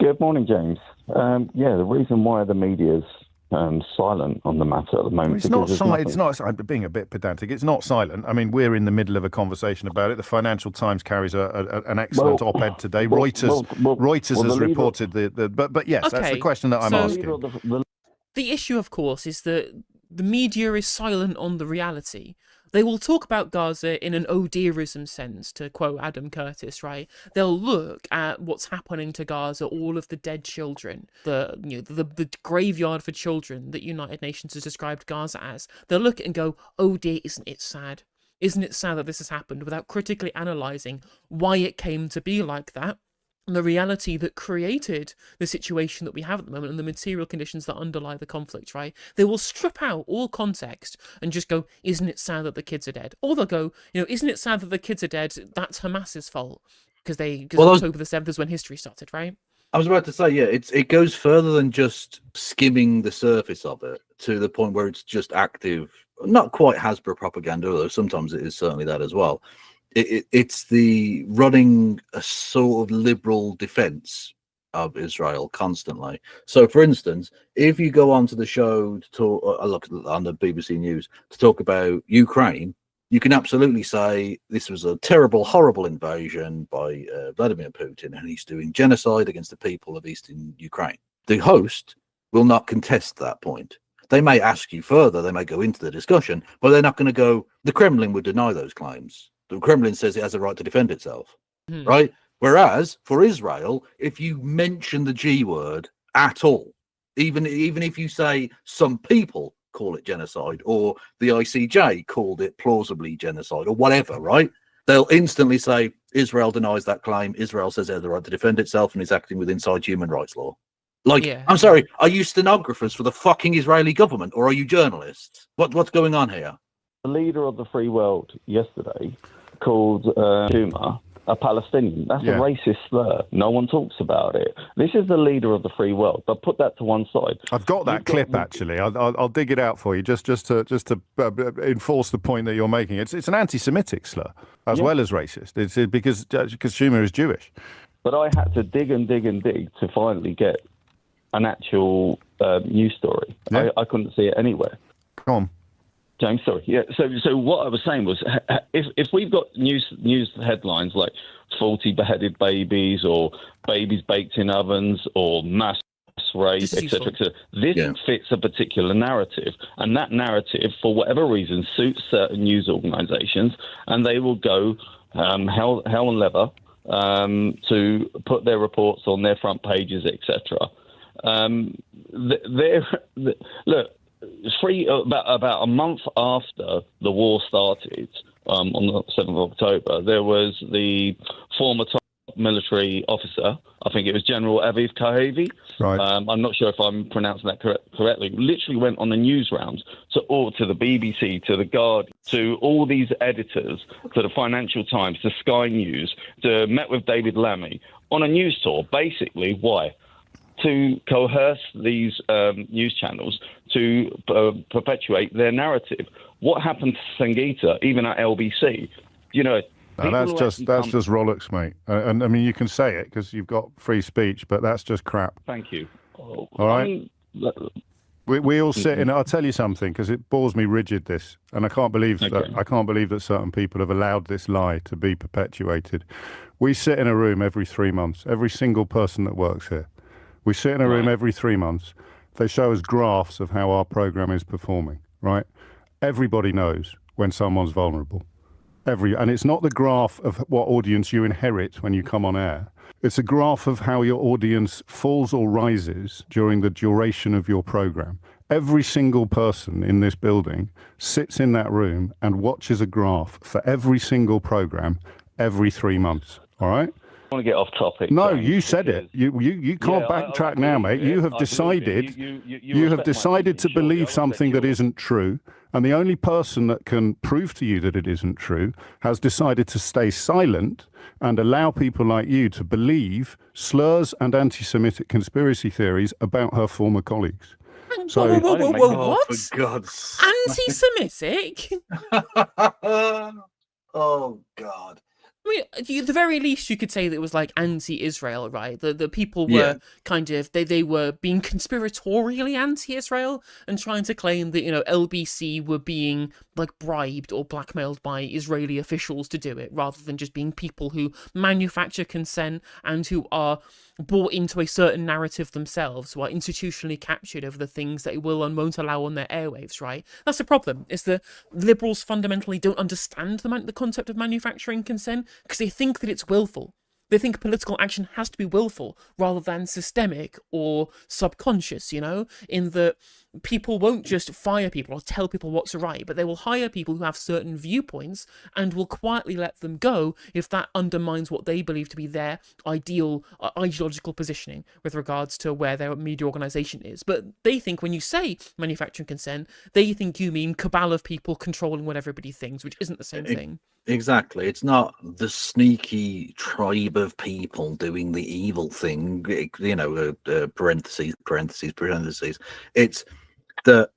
Good morning, James. The reason why the media's silent on the matter at the moment. Well, it's not silent. It's not. I'm being a bit pedantic. It's not silent. I mean, we're in the middle of a conversation about it. The Financial Times carries an excellent op-ed today. Reuters has reported but yes, okay, that's the question that I'm asking. The issue, of course, is that the media is silent on the reality. They will talk about Gaza in an oh dearism sense, to quote Adam Curtis, right? They'll look at what's happening to Gaza, all of the dead children, the graveyard for children that United Nations has described Gaza as. They'll look at it and go, oh dear, isn't it sad? Isn't it sad that this has happened, without critically analysing why it came to be like that, and the reality that created the situation that we have at the moment and the material conditions that underlie the conflict, right? They will strip out all context and just go, isn't it sad that the kids are dead? Or they'll go, isn't it sad that the kids are dead? That's Hamas's fault. Because October the 7th is when history started, right? I was about to say, it goes further than just skimming the surface of it to the point where it's just active, not quite Hasbro propaganda, although sometimes it is certainly that as well. It's the running a sort of liberal defense of Israel constantly. So, for instance, if you go onto the show to talk, look on the BBC News to talk about Ukraine, you can absolutely say this was a terrible, horrible invasion by Vladimir Putin, and he's doing genocide against the people of eastern Ukraine. The host will not contest that point. They may ask you further, they may go into the discussion, but they're not going to go, the Kremlin would deny those claims. The Kremlin says it has a right to defend itself, right? Whereas for Israel, if you mention the G word at all, even if you say some people call it genocide or the ICJ called it plausibly genocide or whatever, right? They'll instantly say Israel denies that claim. Israel says it has the right to defend itself and is acting with inside human rights law. I'm sorry, are you stenographers for the fucking Israeli government or are you journalists? What's going on here? The leader of the free world yesterday called Schumer a Palestinian. That's a racist slur. No one talks about it. This is the leader of the free world, but put that to one side. I've got that clip actually. I'll dig it out for you just to enforce the point that you're making. It's an anti-Semitic slur as well as racist. It's because Schumer is Jewish. But I had to dig and dig and dig to finally get an actual news story. Yeah. I couldn't see it anywhere. Go on. James, sorry. Yeah. So what I was saying was, if we've got news headlines like 40 beheaded babies or babies baked in ovens or mass rape, etc., this fits a particular narrative, and that narrative, for whatever reason, suits certain news organisations, and they will go hell and leather to put their reports on their front pages, etc. Look. About a month after the war started, on the 7th of October, there was the former top military officer, I think it was General Aviv Kahavi. Right. I'm not sure if I'm pronouncing that correctly. Literally went on the news rounds to the BBC, to The Guardian, to all these editors, to the Financial Times, to Sky News, met with David Lammy on a news tour. Basically, why? To coerce these news channels to perpetuate their narrative. What happened to Sangita, even at LBC? No, that's just Rolex, mate. And I mean, you can say it because you've got free speech, but that's just crap. Thank you. All right. We all sit in. I'll tell you something, because it bores me rigid. This, and I can't believe that certain people have allowed this lie to be perpetuated. We sit in a room every 3 months. Every single person that works here. We sit in a room every 3 months. They show us graphs of how our program is performing, right? Everybody knows when someone's vulnerable. And it's not the graph of what audience you inherit when you come on air. It's a graph of how your audience falls or rises during the duration of your program. Every single person in this building sits in that room and watches a graph for every single program every 3 months, all right? I want to get off topic. No, you said it. You can't backtrack now, mate. You have decided to believe something that isn't true, and the only person that can prove to you that it isn't true has decided to stay silent and allow people like you to believe slurs and anti-Semitic conspiracy theories about her former colleagues. So, what? For God's Anti-Semitic? Oh, God. I mean, at the very least, you could say that it was like anti-Israel, right? The people were kind of they were being conspiratorially anti-Israel and trying to claim that LBC were being like bribed or blackmailed by Israeli officials to do it, rather than just being people who manufacture consent and who are bought into a certain narrative themselves, who are institutionally captured over the things they will and won't allow on their airwaves, right? That's the problem, is that liberals fundamentally don't understand the concept of manufacturing consent, because they think that it's willful. They think political action has to be willful rather than systemic or subconscious, in that people won't just fire people or tell people what's right, but they will hire people who have certain viewpoints and will quietly let them go if that undermines what they believe to be their ideological positioning with regards to where their media organization is. But they think when you say manufacturing consent, they think you mean cabal of people controlling what everybody thinks, which isn't the same thing. Exactly. It's not the sneaky tribe of people doing the evil thing, parentheses. It's that,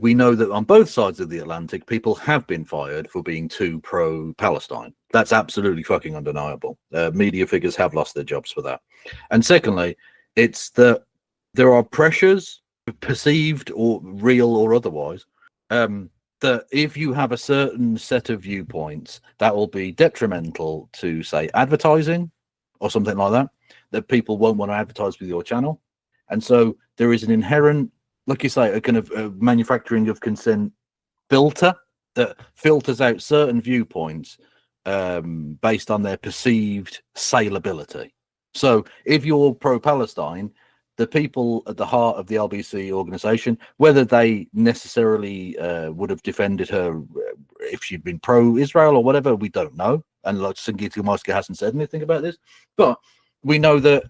we know that on both sides of the Atlantic, people have been fired for being too pro-Palestine. That's absolutely fucking undeniable. Media figures have lost their jobs for that. And secondly, it's that there are pressures, perceived or real or otherwise, that if you have a certain set of viewpoints that will be detrimental to, say, advertising or something like that people won't want to advertise with your channel. And so there is an inherent, like you say, a kind of manufacturing of consent filter that filters out certain viewpoints based on their perceived saleability. So if you're pro-Palestine, the people at the heart of the LBC organization, whether they necessarily would have defended her if she'd been pro-Israel or whatever, we don't know. And like Sangita Myska hasn't said anything about this, but we know that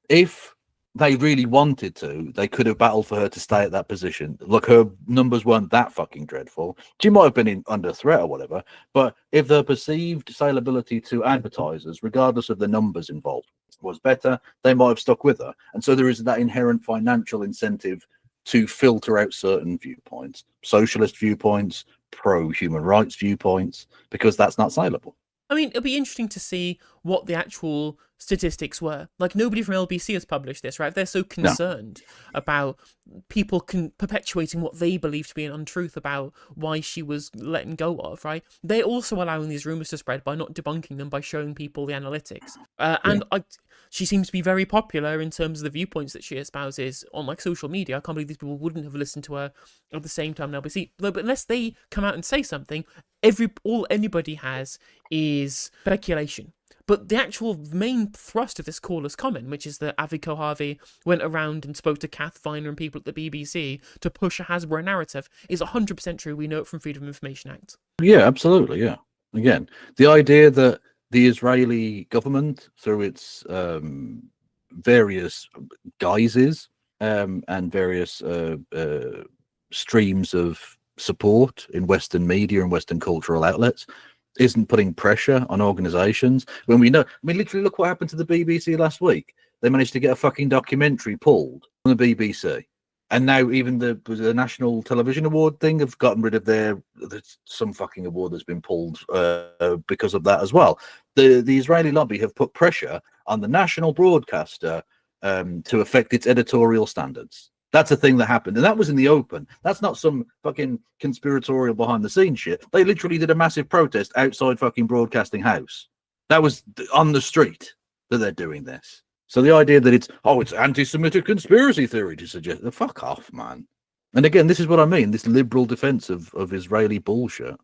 if they really wanted to, they could have battled for her to stay at that position. Look, her numbers weren't that fucking dreadful. She might have been under threat or whatever, but if the perceived saleability to advertisers, regardless of the numbers involved, was better, they might have stuck with her. And so there is that inherent financial incentive to filter out certain viewpoints, socialist viewpoints, pro-human rights viewpoints, because that's not saleable. I mean, it'll be interesting to see what the actual statistics were. Like, nobody from LBC has published this, right? They're so concerned about people perpetuating what they believe to be an untruth about why she was letting go of, right? They're also allowing these rumors to spread by not debunking them, by showing people the analytics. She seems to be very popular in terms of the viewpoints that she espouses on like social media. I can't believe these people wouldn't have listened to her at the same time in LBC. But unless they come out and say something, all anybody has is speculation. But the actual main thrust of this caller's comment, which is that Avi Kohavi went around and spoke to Kath Viner and people at the BBC to push a Hasbro narrative, is 100% true. We know it from Freedom of Information Act. Yeah, absolutely. Yeah. Again, the idea that the Israeli government, through its various guises and various streams of support in Western media and Western cultural outlets, isn't putting pressure on organizations when we know. I mean, literally, look what happened to the BBC last week. They managed to get a fucking documentary pulled from the BBC. And now even the National Television Award thing have gotten rid of there's some fucking award that's been pulled because of that as well. The Israeli lobby have put pressure on the national broadcaster to affect its editorial standards. That's a thing that happened. And that was in the open. That's not some fucking conspiratorial behind the scenes shit. They literally did a massive protest outside fucking Broadcasting House. That was on the street that they're doing this. So the idea that it's anti-Semitic conspiracy theory to suggest, fuck off, man. And again, this is what I mean, this liberal defense of Israeli bullshit.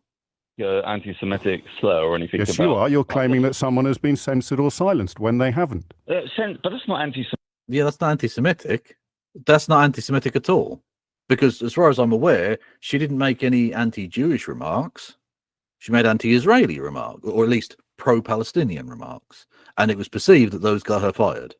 Anti-Semitic slur or anything. Yes, you are. You're claiming that someone has been censored or silenced when they haven't. But that's not anti-Semitic. Yeah, that's not anti-Semitic. That's not anti-Semitic at all. Because as far as I'm aware, she didn't make any anti-Jewish remarks. She made anti-Israeli remarks, or at least pro-Palestinian remarks. And it was perceived that those got her fired.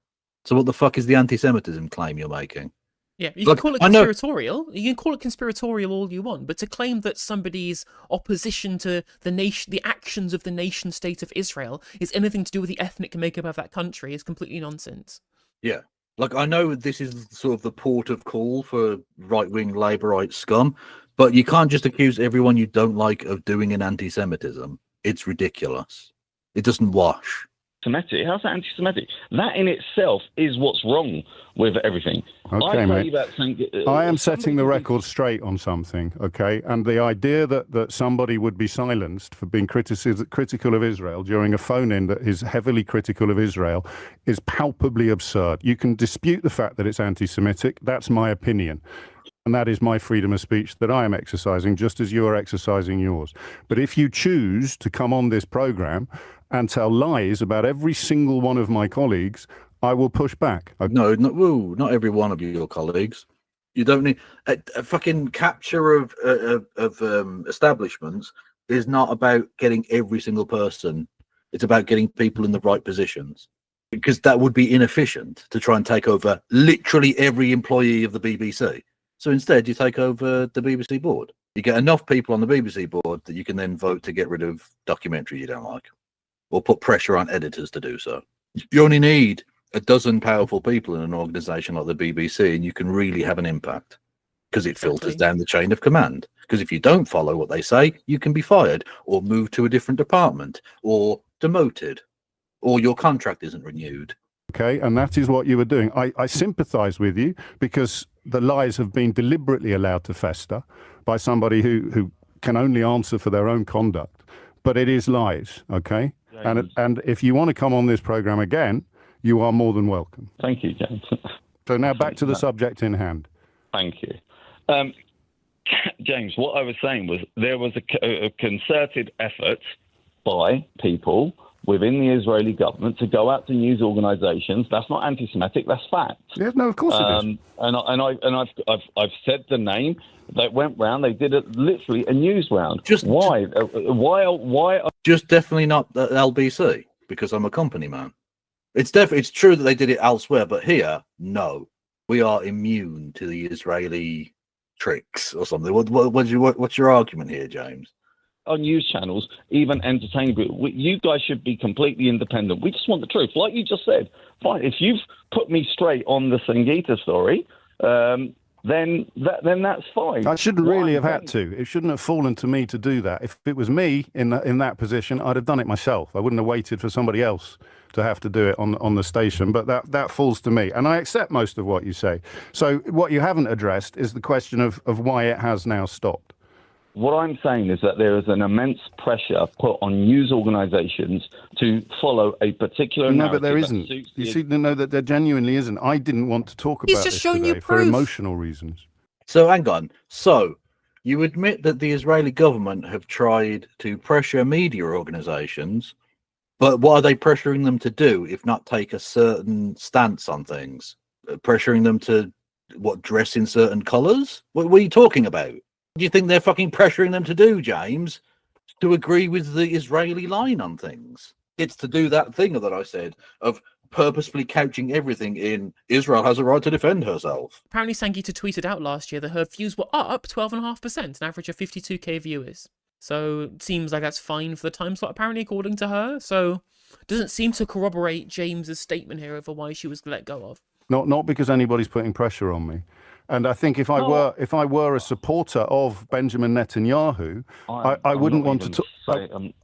So what the fuck is the anti-Semitism claim you're making? Yeah, you can call it conspiratorial. You can call it conspiratorial all you want, but to claim that somebody's opposition to the actions of the nation state of Israel is anything to do with the ethnic makeup of that country is completely nonsense. Yeah. Like, I know this is sort of the port of call for right-wing Labourite scum, but you can't just accuse everyone you don't like of doing an anti-Semitism. It's ridiculous. It doesn't wash. Semitic. How's that anti-Semitic? That in itself is what's wrong with everything. Okay, mate. I am setting the record straight on something, okay? And the idea that somebody would be silenced for being critical of Israel during a phone-in that is heavily critical of Israel is palpably absurd. You can dispute the fact that it's anti-Semitic. That's my opinion. And that is my freedom of speech that I am exercising, just as you are exercising yours. But if you choose to come on this program and tell lies about every single one of my colleagues, I will push back. No, not every one of your colleagues. You don't need a fucking capture of establishments is not about getting every single person. It's about getting people in the right positions, because that would be inefficient to try and take over literally every employee of the BBC. So instead, you take over the BBC board. You get enough people on the BBC board that you can then vote to get rid of documentary you don't like, or put pressure on editors to do so. You only need a dozen powerful people in an organisation like the BBC, and you can really have an impact, because it filters down the chain of command. Because if you don't follow what they say, you can be fired, or moved to a different department, or demoted, or your contract isn't renewed. Okay, and that is what you were doing. I sympathise with you, because the lies have been deliberately allowed to fester by somebody who can only answer for their own conduct. But it is lies, okay? James. And if you want to come on this programme again, you are more than welcome. Thank you, James. So now back to the subject in hand. Thank you. James, what I was saying was there was a concerted effort by people within the Israeli government to go out to news organisations. That's not anti-Semitic. That's fact. Yeah, no, of course it is. And I've said the name. They went round. They did literally a news round. Why? Just definitely not the LBC, because I'm a company man. It's true that they did it elsewhere, but here, no, we are immune to the Israeli tricks or something. What's your argument here, James? On news channels, even entertainment, you guys should be completely independent. We just want the truth, like you just said. Fine, if you've put me straight on the Sangita story, then that's fine. I shouldn't really have had to. It shouldn't have fallen to me to do that. If it was me in that position, I'd have done it myself. I wouldn't have waited for somebody else to have to do it on the station. But that falls to me, and I accept most of what you say. So what you haven't addressed is the question of why it has now stopped. What I'm saying is that there is an immense pressure put on news organisations to follow a particular narrative. No, but there isn't. You see, no, that there genuinely isn't. I didn't want to talk about this today for emotional reasons. So hang on. So you admit that the Israeli government have tried to pressure media organisations, but what are they pressuring them to do if not take a certain stance on things? Pressuring them to, dress in certain colours? What are you talking about? Do you think they're fucking pressuring them to do, James, to agree with the Israeli line on things? It's to do that thing that I said of purposefully couching everything in Israel has a right to defend herself. Apparently Sangita tweeted out last year that her views were up 12.5%, an average of 52k viewers. So it seems like that's fine for the time slot, apparently, according to her. So it doesn't seem to corroborate James's statement here over why she was let go of. Not because anybody's putting pressure on me. And I think if I were a supporter of Benjamin Netanyahu, I wouldn't want to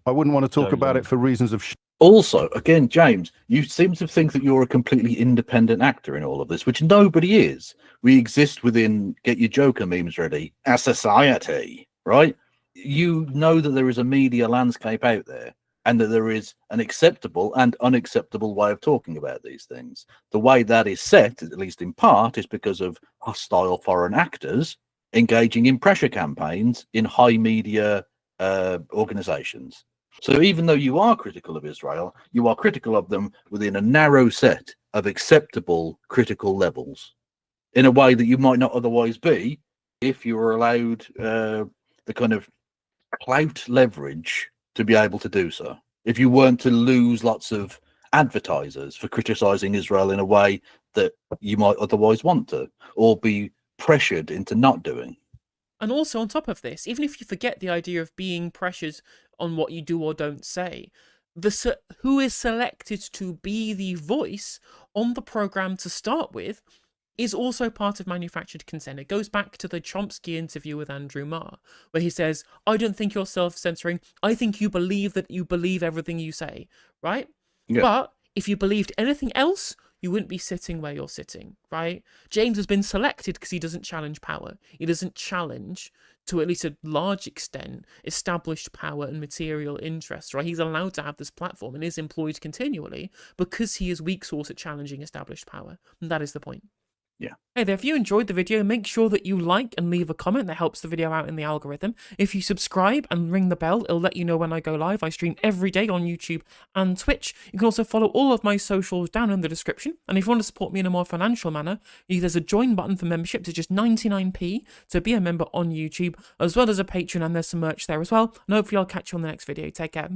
I wouldn't want to talk about it for reasons of. Also, again, James, you seem to think that you're a completely independent actor in all of this, which nobody is. We exist within, get your Joker memes ready, a society, right? You know that there is a media landscape out there, and that there is an acceptable and unacceptable way of talking about these things. The way that is set, at least in part, is because of hostile foreign actors engaging in pressure campaigns in high media organizations. So even though you are critical of Israel, you are critical of them within a narrow set of acceptable critical levels, in a way that you might not otherwise be if you were allowed the kind of clout leverage to be able to do so, if you weren't to lose lots of advertisers for criticizing Israel in a way that you might otherwise want to, or be pressured into not doing. And also on top of this, even if you forget the idea of being pressured on what you do or don't say, who is selected to be the voice on the programme to start with is also part of manufactured consent. It goes back to the Chomsky interview with Andrew Marr, where he says, I don't think you're self-censoring. I think you believe that you believe everything you say, right? Yeah. But if you believed anything else, you wouldn't be sitting where you're sitting, right? James has been selected because he doesn't challenge power. He doesn't challenge, to at least a large extent, established power and material interests, right? He's allowed to have this platform and is employed continually because he is weak source at challenging established power. And that is the point. Yeah. Hey there, if you enjoyed the video, make sure that you like and leave a comment. That helps the video out in the algorithm. If you subscribe and ring the bell, it'll let you know when I go live. I stream every day on YouTube and Twitch. You can also follow all of my socials down in the description. And if you want to support me in a more financial manner, there's a join button for membership to just 99p to be a member on YouTube, as well as a Patreon, and there's some merch there as well. And hopefully I'll catch you on the next video. Take care.